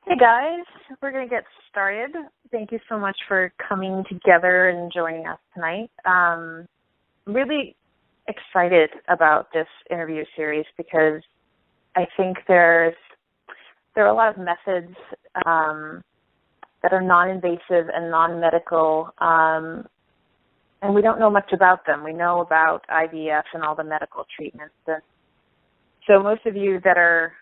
Hey guys, we're going to get started. Thank you so much for coming together and joining us tonight. I'm really excited about this interview series because I think there are a lot of methods that are non-invasive and non-medical, and we don't know much about them. We know about IVF and all the medical treatments. So most of you that are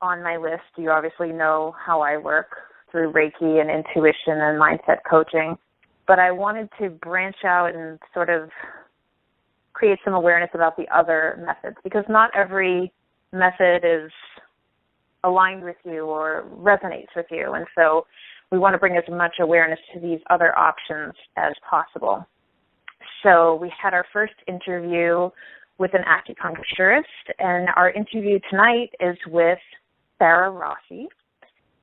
on my list, you obviously know how I work through Reiki and intuition and mindset coaching. But I wanted to branch out and sort of create some awareness about the other methods, because not every method is aligned with you or resonates with you. And so we want to bring as much awareness to these other options as possible. So we had our first interview with an acupuncturist, and our interview tonight is with Sara Rossi,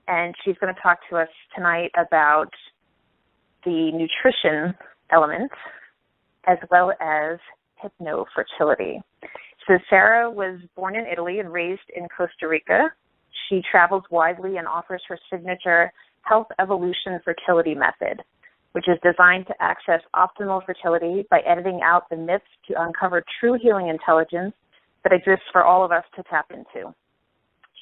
and she's going to talk to us tonight about the nutrition elements as well as hypnofertility. So Sara was born in Italy and raised in Costa Rica. She travels widely and offers her signature Health Evolution Fertility Method, which is designed to access optimal fertility by editing out the myths to uncover true healing intelligence that exists for all of us to tap into.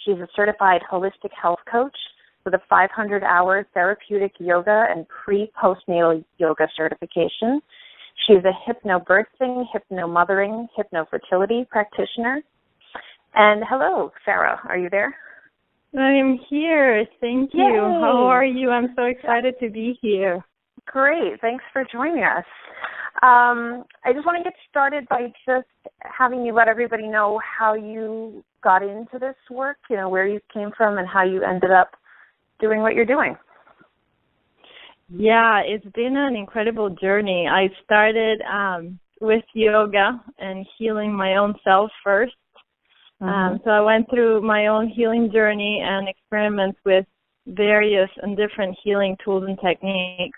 She's a certified holistic health coach with a 500-hour therapeutic yoga and pre-postnatal yoga certification. She's a hypnobirthing, hypnomothering, hypnofertility practitioner. And hello, Sara, are you there? I am here. Thank you. Yay. How are you? I'm so excited to be here. Great. Thanks for joining us. I just want to get started by just having you let everybody know how you got into this work, where you came from and how you ended up doing what you're doing. Yeah, it's been an incredible journey. I started with yoga and healing my own self first. So I went through my own healing journey and experiments with various and different healing tools and techniques.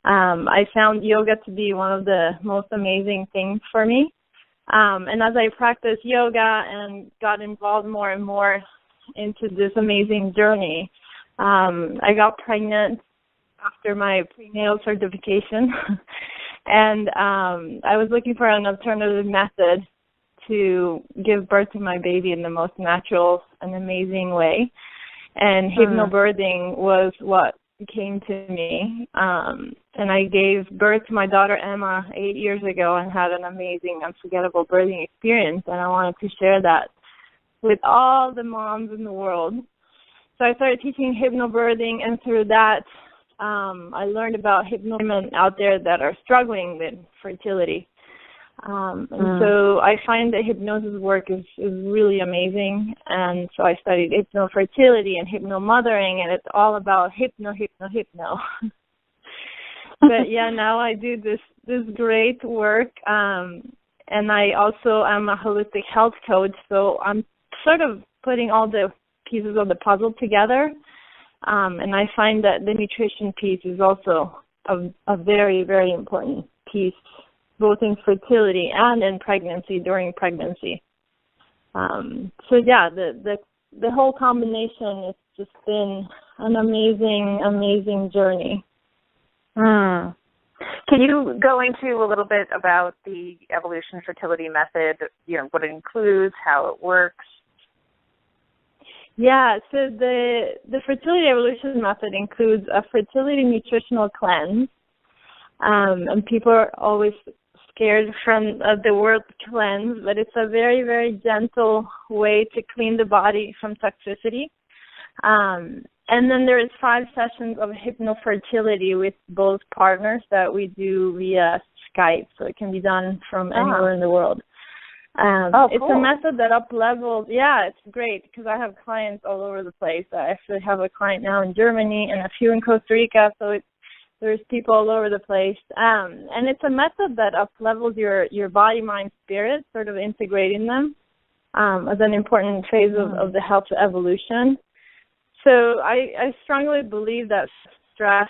I found yoga to be one of the most amazing things for me. And as I practiced yoga and got involved more and more into this amazing journey, I got pregnant after my prenatal certification. And I was looking for an alternative method to give birth to my baby in the most natural and amazing way. And hypnobirthing was what came to me, and I gave birth to my daughter Emma 8 years ago and had an amazing, unforgettable birthing experience, and I wanted to share that with all the moms in the world. So I started teaching hypnobirthing, and through that, I learned about women out there that are struggling with fertility. And so I find that hypnosis work is really amazing, and so I studied hypnofertility and hypnomothering, and it's all about hypno. But yeah, now I do this great work, and I also am a holistic health coach, so I'm sort of putting all the pieces of the puzzle together, and I find that the nutrition piece is also a very, very important piece, both in fertility and in pregnancy, during pregnancy. So yeah, the whole combination has just been an amazing, amazing journey. Can you go into a little bit about the evolution fertility method, what it includes, how it works? Yeah, so the fertility evolution method includes a fertility nutritional cleanse, and people are always scared from the word cleanse, but it's a very, very gentle way to clean the body from toxicity. And then there is 5 sessions of hypnofertility with both partners that we do via Skype, so it can be done from anywhere in the world. Cool. It's a method that up-levels. Yeah, it's great because I have clients all over the place. I actually have a client now in Germany and a few in Costa Rica, so there's people all over the place. And it's a method that up-levels your body, mind, spirit, sort of integrating them as an important phase of the health evolution. So I strongly believe that stress,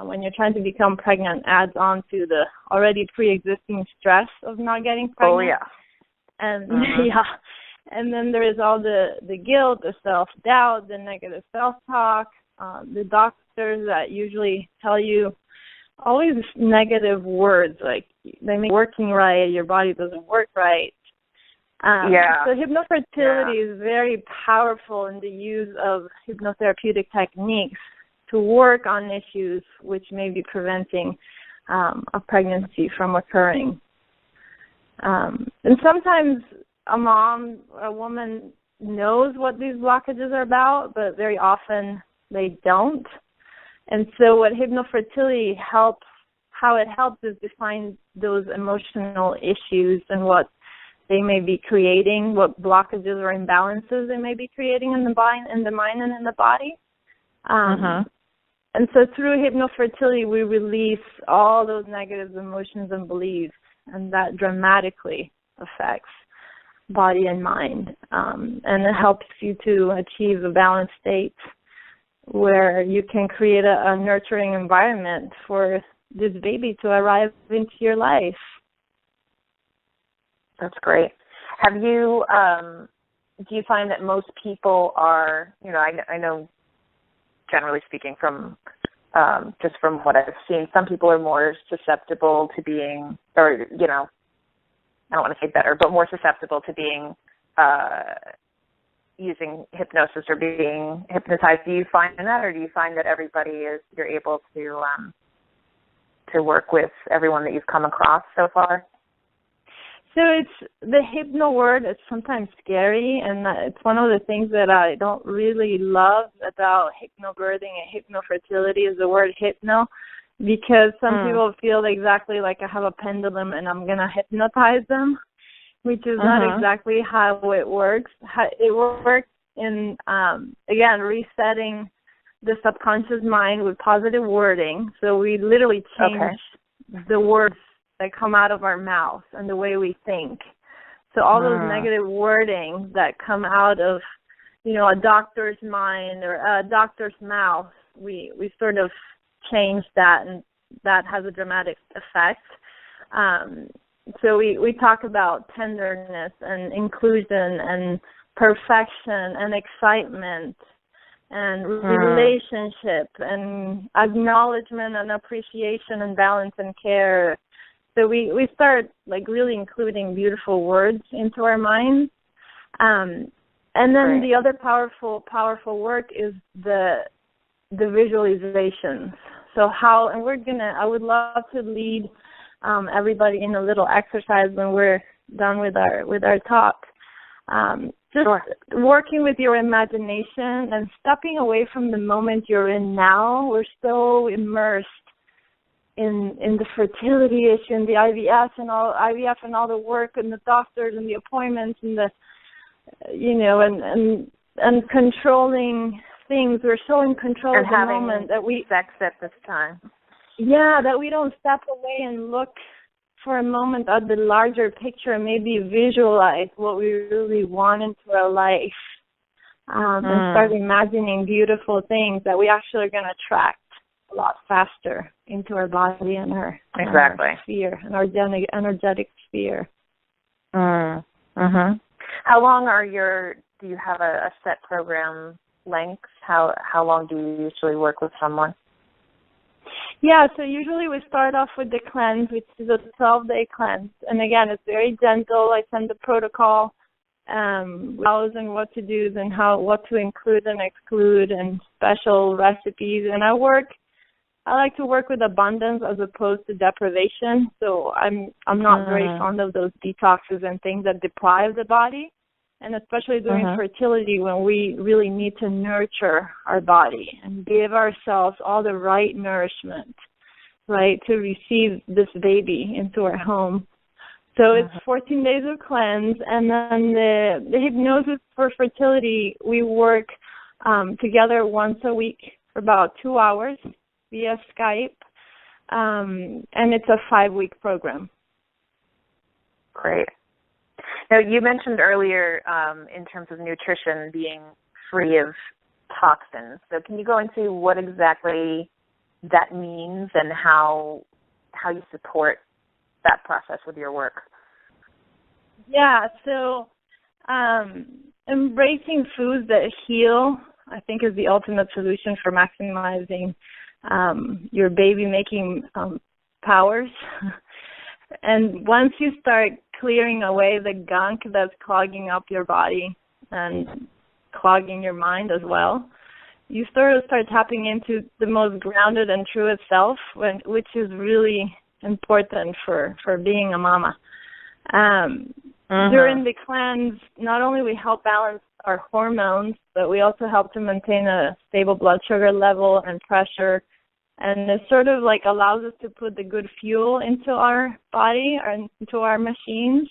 when you're trying to become pregnant, adds on to the already pre-existing stress of not getting pregnant. Oh, yeah. And And then there is all the guilt, the self-doubt, the negative self-talk, the doctors that usually tell you always negative words, like they make working right, your body doesn't work right. So hypnofertility is very powerful in the use of hypnotherapeutic techniques to work on issues which may be preventing a pregnancy from occurring. And sometimes a woman knows what these blockages are about, but very often they don't. And so what hypnofertility helps, how it helps is define those emotional issues and what they may be creating, what blockages or imbalances they may be creating in the mind and in the body. And so through hypnofertility, we release all those negative emotions and beliefs, and that dramatically affects body and mind. And it helps you to achieve a balanced state where you can create a nurturing environment for this baby to arrive into your life. That's great. Have you, do you find that most people are, I know generally speaking from, just from what I've seen, some people are more susceptible to being, or, I don't want to say better, but more susceptible to being, using hypnosis or being hypnotized. Do you find that, or do you find that you're able to work with everyone that you've come across so far? So it's the hypno word. It's sometimes scary, and it's one of the things that I don't really love about hypnobirthing and hypnofertility is the word hypno, because some people feel exactly like I have a pendulum and I'm gonna hypnotize them, which is not exactly how it works. It works in again resetting the subconscious mind with positive wording. So we literally change the words that come out of our mouth and the way we think. So all those negative wording that come out of, a doctor's mind or a doctor's mouth, we sort of change that, and that has a dramatic effect. So we talk about tenderness and inclusion and perfection and excitement and relationship and acknowledgement and appreciation and balance and care. So we start really including beautiful words into our minds. And then the other powerful work is the visualizations. So I would love to lead everybody in a little exercise when we're done with our talk. Working with your imagination and stepping away from the moment you're in now. We're so immersed in the fertility issue and the IVF and all the work and the doctors and the appointments and the and controlling things. We're so in control of the moment that we sex at this time. Yeah, that we don't step away and look for a moment at the larger picture and maybe visualize what we really want into our life, and start imagining beautiful things that we actually are going to attract a lot faster into our body and our sphere, an energetic sphere. How long do you have a set program length? How long do you usually work with someone? Yeah, so usually we start off with the cleanse, which is a 12-day cleanse. And again, it's very gentle. I send the protocol, hows and what to do and what to include and exclude and special recipes. And I like to work with abundance as opposed to deprivation. So I'm not very fond of those detoxes and things that deprive the body. And especially during fertility, when we really need to nurture our body and give ourselves all the right nourishment, right, to receive this baby into our home. So it's 14 days of cleanse, and then the hypnosis for fertility, we work together once a week for about 2 hours via Skype, and it's a 5-week program. Great. Now, you mentioned earlier in terms of nutrition being free of toxins. So can you go into what exactly that means and how you support that process with your work? Yeah, so Embracing foods that heal, I think, is the ultimate solution for maximizing your baby-making powers. And once you start clearing away the gunk that's clogging up your body and clogging your mind as well, you start tapping into the most grounded and truest self, which is really important for being a mama. During the cleanse, not only we help balance our hormones, but we also help to maintain a stable blood sugar level and pressure. And it sort of like allows us to put the good fuel into our body and into our machines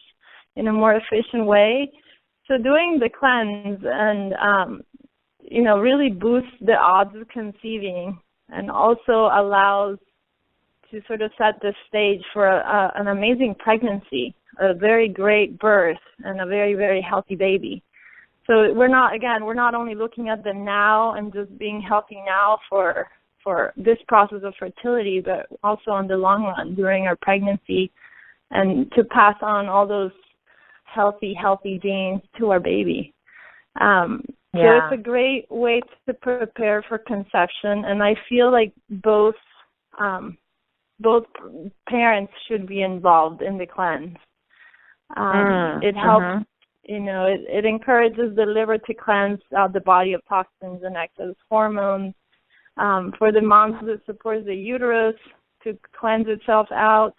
in a more efficient way. So doing the cleanse and, really boosts the odds of conceiving, and also allows to sort of set the stage for an amazing pregnancy, a very great birth, and a very, very healthy baby. So we're not only looking at the now and just being healthy now for this process of fertility, but also in the long run during our pregnancy, and to pass on all those healthy genes to our baby. So it's a great way to prepare for conception, and I feel like both parents should be involved in the cleanse. It helps, it encourages the liver to cleanse out the body of toxins and excess hormones. For the moms, it supports the uterus to cleanse itself out.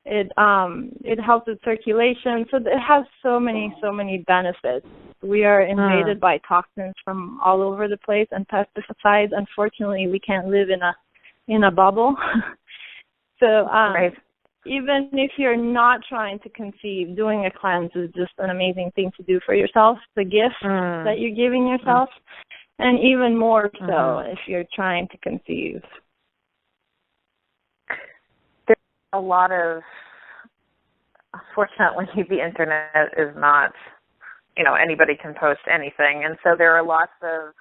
It helps with circulation. So it has so many benefits. We are invaded by toxins from all over the place and pesticides. Unfortunately, we can't live in a bubble. So even if you're not trying to conceive, doing a cleanse is just an amazing thing to do for yourself, the gift that you're giving yourself, and even more so if you're trying to conceive. There's a lot of, unfortunately, the internet is not, anybody can post anything, and so there are lots of,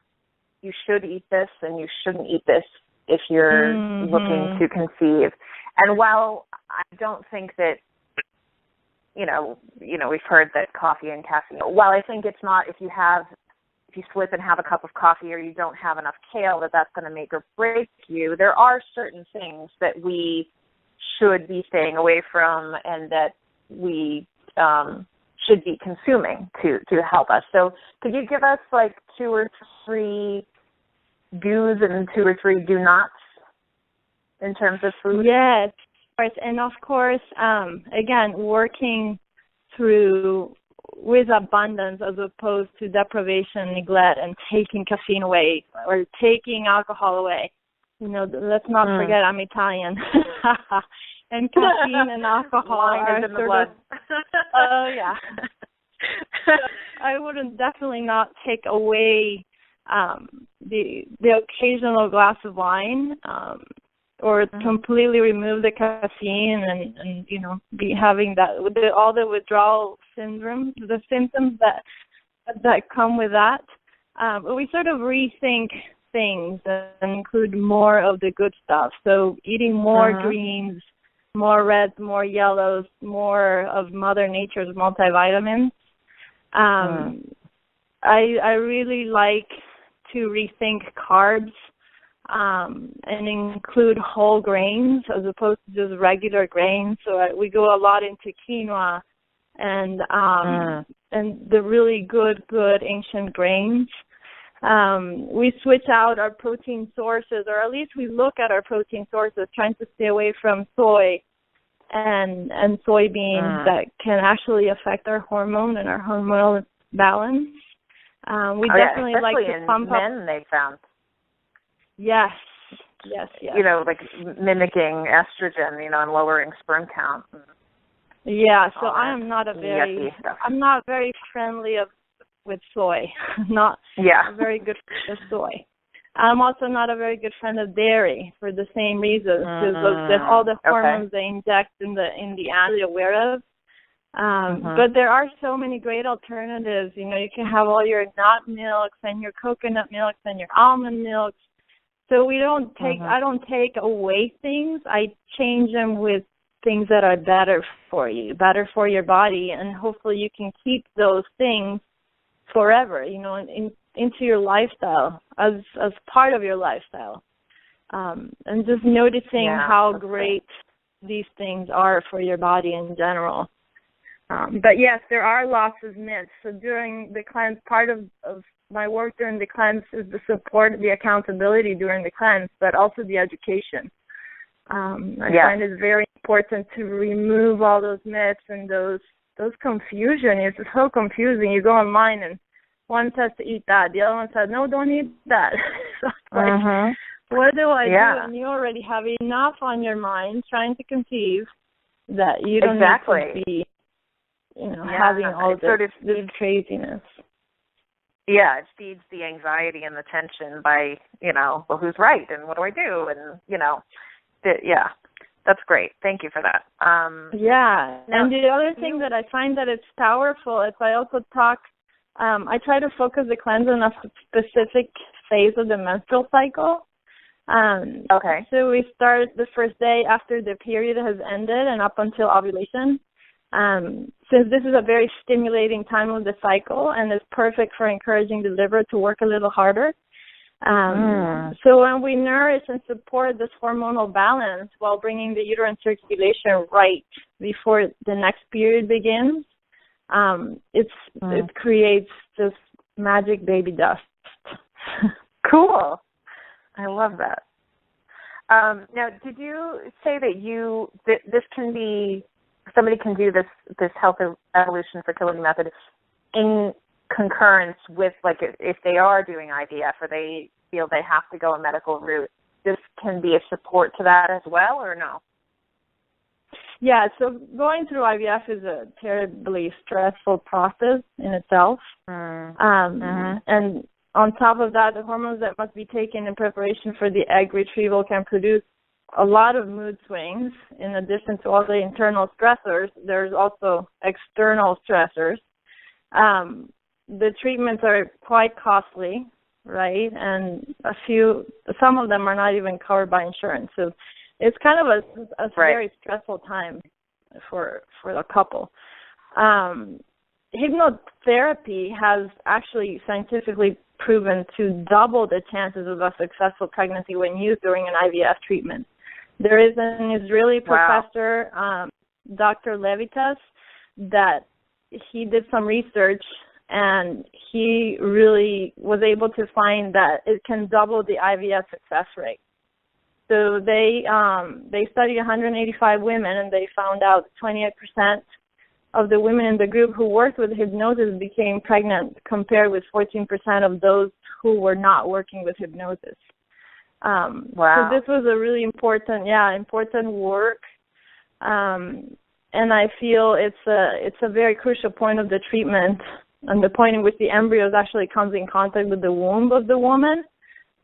you should eat this and you shouldn't eat this if you're looking to conceive. And while I don't think that, we've heard that coffee and caffeine, while I think it's not, if you slip and have a cup of coffee or you don't have enough kale, that's going to make or break you, there are certain things that we should be staying away from and that we should be consuming to help us. So could you give us like 2 or 3 do's and 2 or 3 do nots in terms of food? Yes, and of course, again, working through with abundance as opposed to deprivation, neglect, and taking caffeine away or taking alcohol away. Let's not forget I'm Italian. And caffeine and alcohol are sort of, oh yeah. I wouldn't definitely not take away the occasional glass of wine, or completely remove the caffeine and be having that with all the withdrawal syndrome, the symptoms that come with that. But we sort of rethink things and include more of the good stuff. So eating more greens, more reds, more yellows, more of Mother Nature's multivitamins. I really like to rethink carbs and include whole grains as opposed to just regular grains. So we go a lot into quinoa and the really good ancient grains. We switch out our protein sources, or at least we look at our protein sources, trying to stay away from soy and soybeans that can actually affect our hormone and our hormonal balance. We definitely like to pump up. Men, they found. Yes. Like mimicking estrogen, and lowering sperm count. Yeah, so I'm not I'm not very friendly with soy. Not a very good friend of soy. I'm also not a very good friend of dairy for the same reasons, because all the hormones they inject in the animal you're aware of. But there are so many great alternatives. You can have all your nut milks and your coconut milks and your almond milks. So we don't take, I don't take away things. I change them with things that are better for you, better for your body, and hopefully you can keep those things forever, into your lifestyle as part of your lifestyle. And just noticing how great these things are for your body in general. But yes, there are lots of myths. So during the cleanse, part of my work during the cleanse is the support, the accountability during the cleanse, but also the education. I find it very important to remove all those myths and those confusion. It's so confusing. You go online and one says to eat that, the other one says, no, don't eat that. So it's like, what do I do? And you already have enough on your mind trying to conceive that you don't need to be, having all this craziness. Yeah, it feeds the anxiety and the tension by, well, who's right and what do I do? And, that's great. Thank you for that. And the other thing that I find that it's powerful is I also talk, I try to focus the cleanse on a specific phase of the menstrual cycle. So we start the first day after the period has ended and up until ovulation. Since this is a very stimulating time of the cycle and is perfect for encouraging the liver to work a little harder. So when we nourish and support this hormonal balance while bringing the uterine circulation right before the next period begins, it creates this magic baby dust. Cool. I love that. Now, did you say that this can be, somebody can do this health evolution fertility method in concurrence with, like, if they are doing IVF or they feel they have to go a medical route, this can be a support to that as well, or no? Yeah, so going through IVF is a terribly stressful process in itself. And on top of that, the hormones that must be taken in preparation for the egg retrieval can produce a lot of mood swings. In addition to all the internal stressors, there's also external stressors. The treatments are quite costly, right? And some of them are not even covered by insurance. So it's kind of a very stressful time for the couple. Hypnotherapy has actually scientifically proven to double the chances of a successful pregnancy when used during an IVF treatment. There is an Israeli professor, Dr. Levitas, that he did some research and he really was able to find that it can double the IVF success rate. So they studied 185 women and they found out 28% of the women in the group who worked with hypnosis became pregnant, compared with 14% of those who were not working with hypnosis. So this was a really important work. And I feel it's a very crucial point of the treatment, and the point in which the embryos actually comes in contact with the womb of the woman.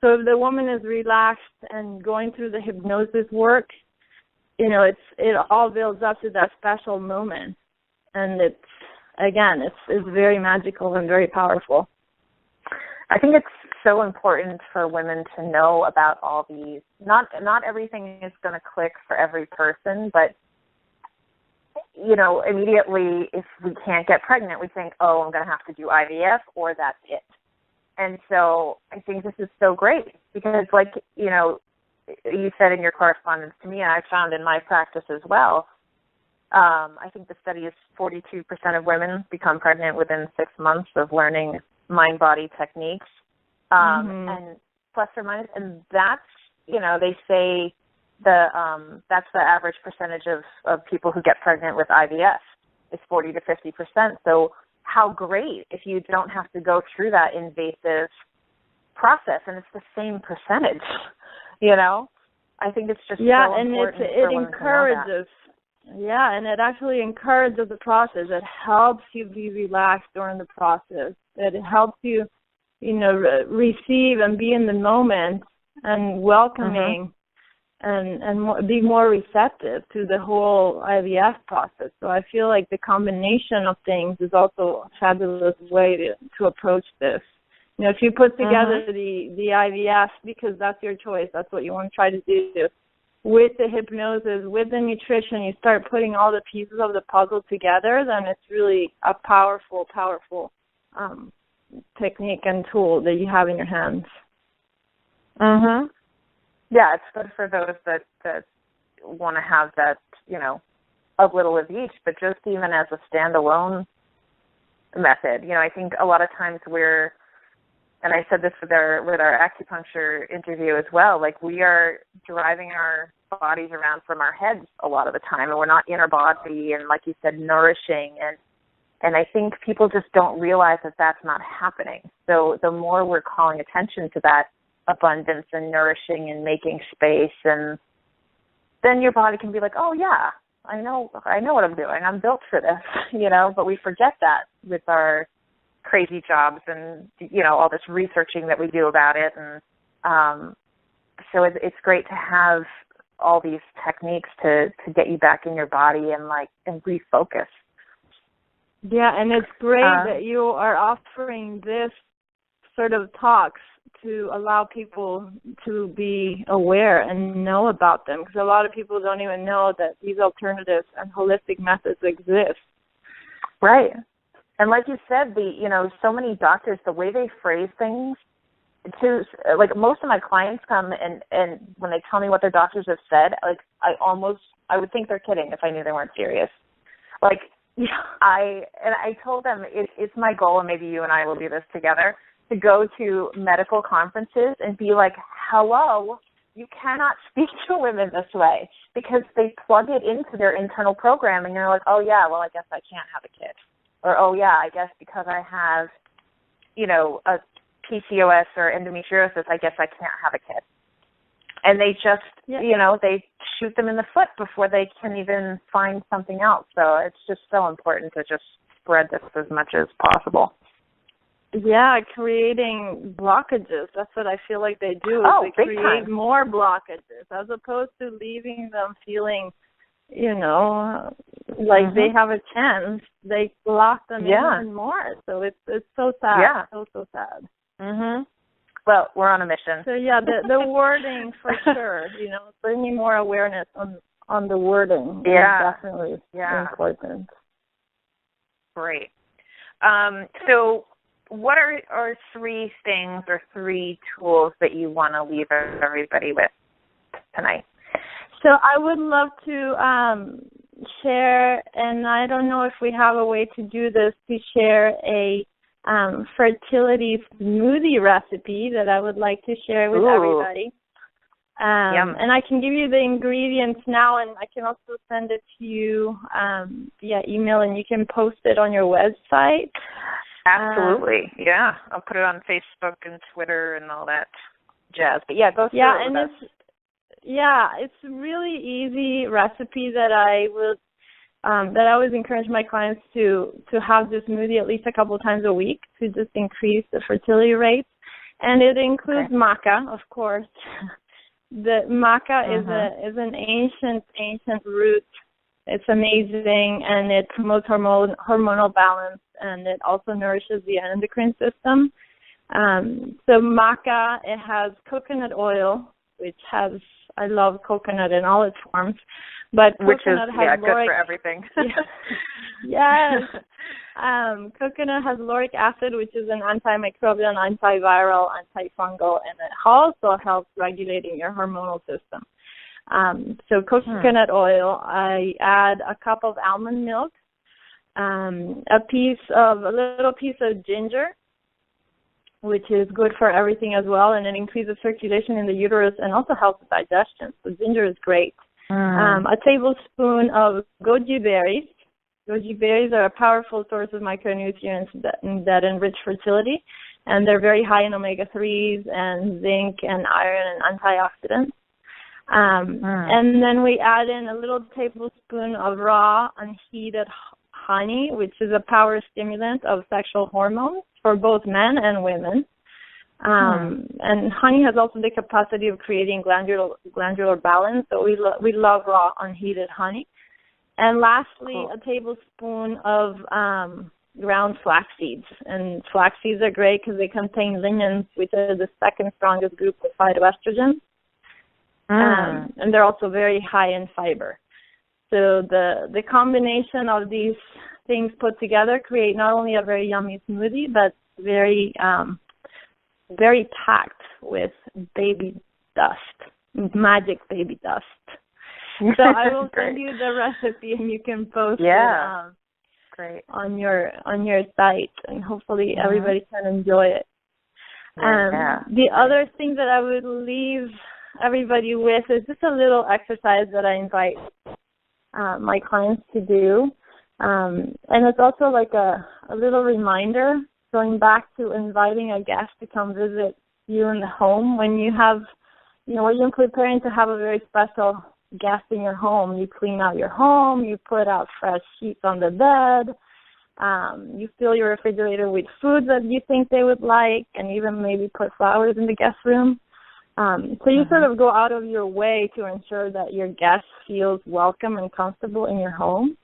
So if the woman is relaxed and going through the hypnosis work, it all builds up to that special moment. And it's very magical and very powerful. I think it's so important for women to know about all these. Not everything is going to click for every person, but immediately if we can't get pregnant, we think, oh, I'm going to have to do IVF or that's it. And so I think this is so great because, like, you said in your correspondence to me, and I found in my practice as well, I think the study is 42% of women become pregnant within 6 months of learning mind-body techniques, and plus or minus, and that's, they say that's the average percentage of people who get pregnant with IVF is 40 to 50%. So how great if you don't have to go through that invasive process, and it's the same percentage, I think it's just so important for women to know that. Yeah, and it actually encourages the process. It helps you be relaxed during the process. It helps you, receive and be in the moment and welcoming and be more receptive to the whole IVF process. So I feel like the combination of things is also a fabulous way to approach this. If you put together the IVF because that's your choice, that's what you want to try to do, with the hypnosis, with the nutrition, you start putting all the pieces of the puzzle together, then it's really a powerful technique and tool that you have in your hands. Mhm. Yeah, it's good for those that want to have that, a little of each, but just even as a standalone method. I think a lot of times and I said this with our acupuncture interview as well, like we are driving our bodies around from our heads a lot of the time, and we're not in our body and, like you said, nourishing. And I think people just don't realize that that's not happening. So the more we're calling attention to that abundance and nourishing and making space, and then your body can be like, oh, yeah, I know what I'm doing. I'm built for this, but we forget that with our crazy jobs and, all this researching that we do about it. And so it's great to have all these techniques to get you back in your body and refocus. Yeah, and it's great that you are offering this sort of talks to allow people to be aware and know about them, because a lot of people don't even know that these alternatives and holistic methods exist. Right. And like you said, so many doctors, the way they phrase things, like most of my clients come and when they tell me what their doctors have said, like I would think they're kidding if I knew they weren't serious. Like, I told them it's my goal, and maybe you and I will do this together, to go to medical conferences and be like, hello, you cannot speak to women this way, because they plug it into their internal programming and they're like, oh yeah, well I guess I can't have a kid. Or, oh yeah, I guess because I have, a PCOS or endometriosis, I guess I can't have a kid. And they just, they shoot them in the foot before they can even find something else. So it's just so important to just spread this as much as possible. Yeah, creating blockages. That's what I feel like they do. They create more blockages as opposed to leaving them feeling, like they have a chance. They block them even more. So it's so sad. Yeah. So sad. Mhm. Well, we're on a mission. So yeah, the wording for sure. Bringing more awareness on the wording is definitely important. Great. So what are three things or three tools that you want to leave everybody with tonight? So I would love to share, and I don't know if we have a way to do this, to share a fertility smoothie recipe that I would like to share with everybody. And I can give you the ingredients now, and I can also send it to you via email, and you can post it on your website. Absolutely. I'll put it on Facebook and Twitter and all that jazz. But go through it with us. It's a really easy recipe that I always encourage my clients to have this smoothie at least a couple of times a week to just increase the fertility rates. And it includes maca, of course. The maca is an ancient root. It's amazing, and it promotes hormonal balance, and it also nourishes the endocrine system. So maca, it has coconut oil, which I love coconut in all its forms, but coconut has good for everything. Yes. Coconut has lauric acid, which is an antimicrobial, antiviral, antifungal, and it also helps regulating your hormonal system. So coconut oil, I add a cup of almond milk, a little piece of ginger, which is good for everything as well, and it increases circulation in the uterus and also helps with digestion. So ginger is great. A tablespoon of goji berries. Goji berries are a powerful source of micronutrients that enrich fertility, and they're very high in omega-3s and zinc and iron and antioxidants. And then we add in a little tablespoon of raw unheated honey, which is a power stimulant of sexual hormones for both men and women. And honey has also the capacity of creating glandular balance, so we love raw unheated honey. And lastly, a tablespoon of ground flax seeds. And flax seeds are great because they contain lignans, which are the second strongest group of phytoestrogens. And they're also very high in fiber. So the combination of these things put together create not only a very yummy smoothie, but very very packed with baby dust, magic baby dust. So I will send you the recipe, and you can post it great on your site, and hopefully everybody can enjoy it. The other thing that I would leave everybody with is just a little exercise that I invite my clients to do. And it's also like a little reminder, going back to inviting a guest to come visit you in the home. When you have, when you're preparing to have a very special guest in your home, you clean out your home, you put out fresh sheets on the bed, you fill your refrigerator with food that you think they would like, and even maybe put flowers in the guest room. So you sort of go out of your way to ensure that your guest feels welcome and comfortable in your home.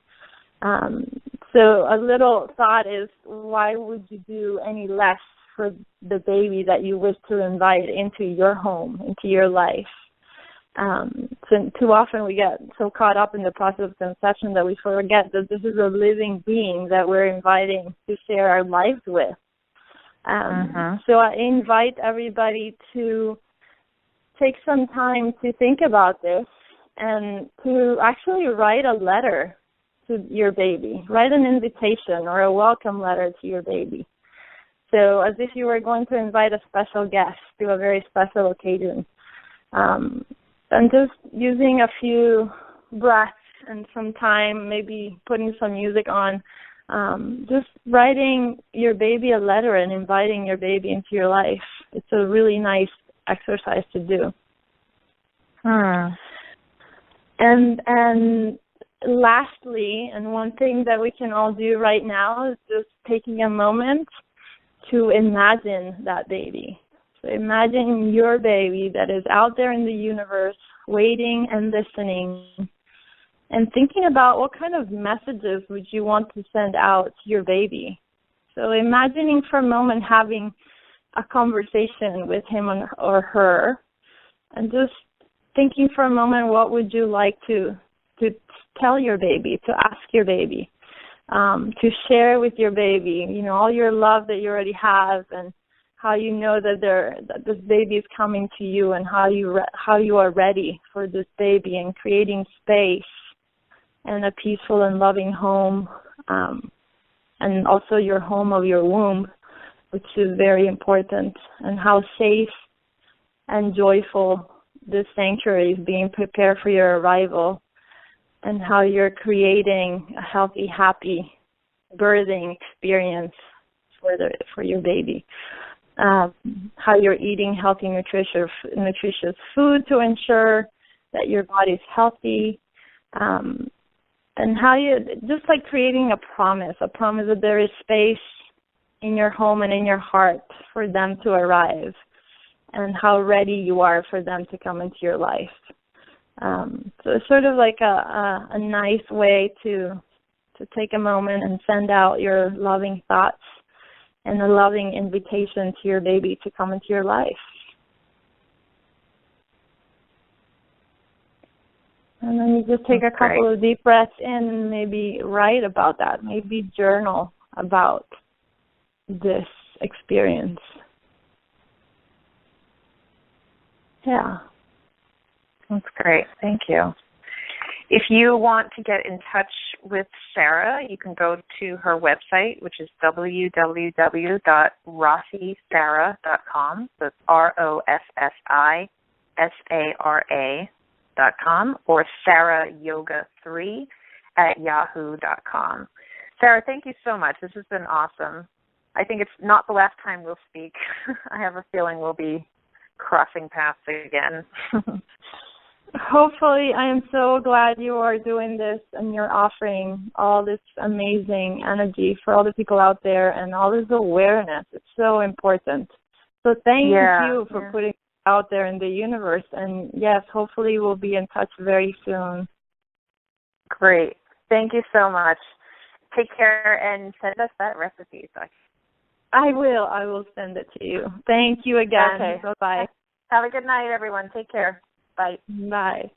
So a little thought is, why would you do any less for the baby that you wish to invite into your home, into your life? So too often we get so caught up in the process of conception that we forget that this is a living being that we're inviting to share our lives with. So I invite everybody to take some time to think about this and to actually write a letter to your baby. Write an invitation or a welcome letter to your baby. So as if you were going to invite a special guest to a very special occasion. And just using a few breaths and some time, maybe putting some music on, just writing your baby a letter and inviting your baby into your life. It's a really nice exercise to do. And lastly, and one thing that we can all do right now is just taking a moment to imagine that baby. So imagine your baby that is out there in the universe, waiting and listening, and thinking about what kind of messages would you want to send out to your baby. So imagining for a moment having a conversation with him or her, and just thinking for a moment, what would you like to tell your baby, to ask your baby, to share with your baby, all your love that you already have, and how you know that this baby is coming to you, and how you are ready for this baby, and creating space and a peaceful and loving home, and also your home of your womb, which is very important, and how safe and joyful this sanctuary is being prepared for your arrival, and how you're creating a healthy, happy birthing experience for your baby. How you're eating healthy, nutritious food to ensure that your body's healthy, and how you just like creating a promise that there is space in your home and in your heart for them to arrive, and how ready you are for them to come into your life. So it's sort of like a nice way to take a moment and send out your loving thoughts and a loving invitation to your baby to come into your life. And then you just take a couple of deep breaths in and maybe write about that, maybe journal about this experience. Yeah. That's great. Thank you. If you want to get in touch with Sara, you can go to her website, which is www.rossisara.com. So it's ROSSISARA.com, or sarayoga3@yahoo.com. Sara, thank you so much. This has been awesome. I think it's not the last time we'll speak. I have a feeling we'll be crossing paths again. Hopefully. I am so glad you are doing this and you're offering all this amazing energy for all the people out there and all this awareness. It's so important. So thank you for putting it out there in the universe. And yes, hopefully we'll be in touch very soon. Great. Thank you so much. Take care and send us that recipe. I will send it to you. Thank you again. Okay. Bye-bye. Have a good night, everyone. Take care. Bye. Bye.